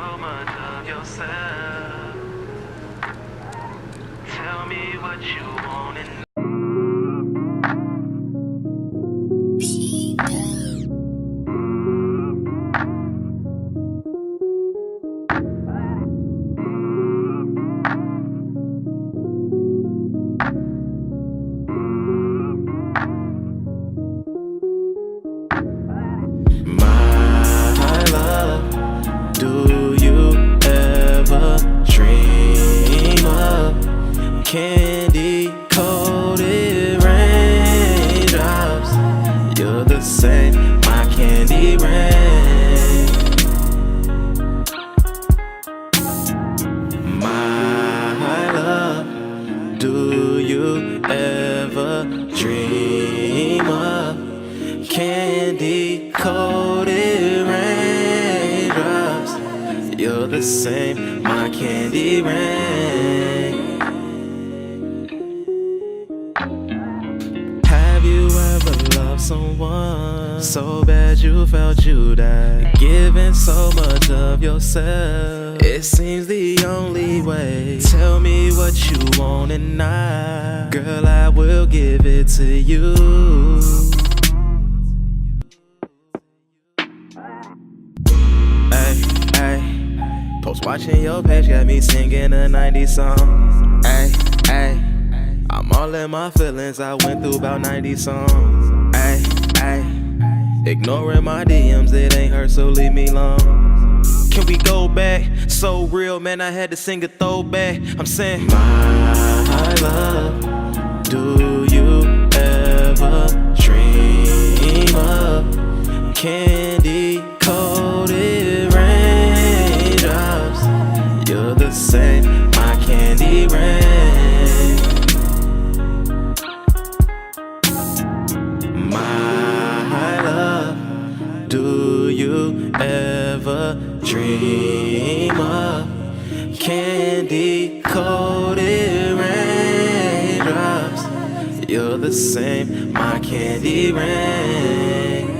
So much of yourself. Tell me what you want and my love. Do you ever dream of candy coated raindrops? You're the same, my candy rain. My love, do you ever dream of candy coated raindrops? You're the same, my candy rain. Have you ever loved someone so bad you felt you died? Giving so much of yourself, it seems the only way. Tell me what you want and girl, I will give it to you. Post watching your page got me singing a 90s song. I'm all in my feelings, I went through about 90 songs. Ignoring my DMs, it ain't hurt, so leave me alone. Can we go back? So real, man, I had to sing a throwback. I'm saying, my love, do you ever dream of candy coated raindrops? You're the same, my candy rain. My love, do you ever dream of candy coated raindrops? You're the same, my candy rain.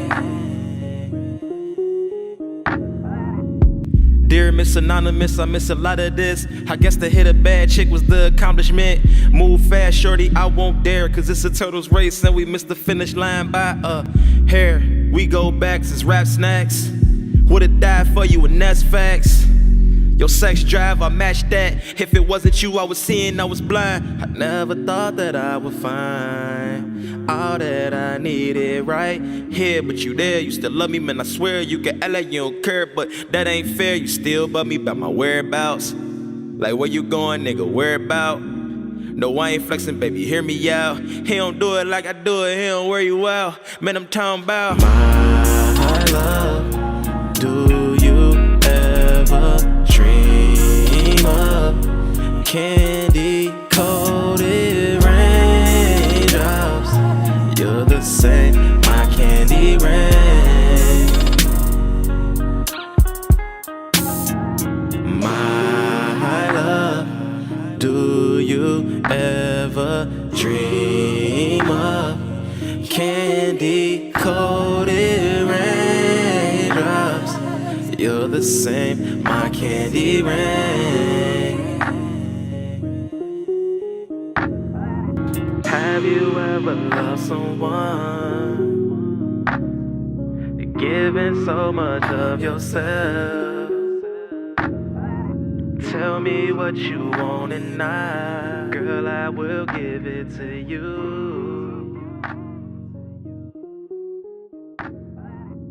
Dear Miss Anonymous, I miss a lot of this. I guess to hit a bad chick was the accomplishment. Move fast, shorty, I won't dare, cause it's a turtles race and we missed the finish line by a hair. We go back since rap snacks. Would've died for you and that's facts. Your sex drive, I matched that. If it wasn't you I was seeing, I was blind. I never thought that I would find all that I needed right here, but you there, you still love me, man, I swear. You can act like you don't care, but that ain't fair. You still bug me about my whereabouts. Like, where you going, nigga, where about? No, I ain't flexing, baby, hear me out. He don't do it like I do it, he don't wear you out. Man, I'm talking about my love, do you ever dream of candy coated raindrops? You're the same, my candy rain. My love, do you ever dream of candy coated raindrops? You're the same, my candy rain. Have you ever loved someone, giving so much of yourself? Tell me what you want and girl, I will give it to you.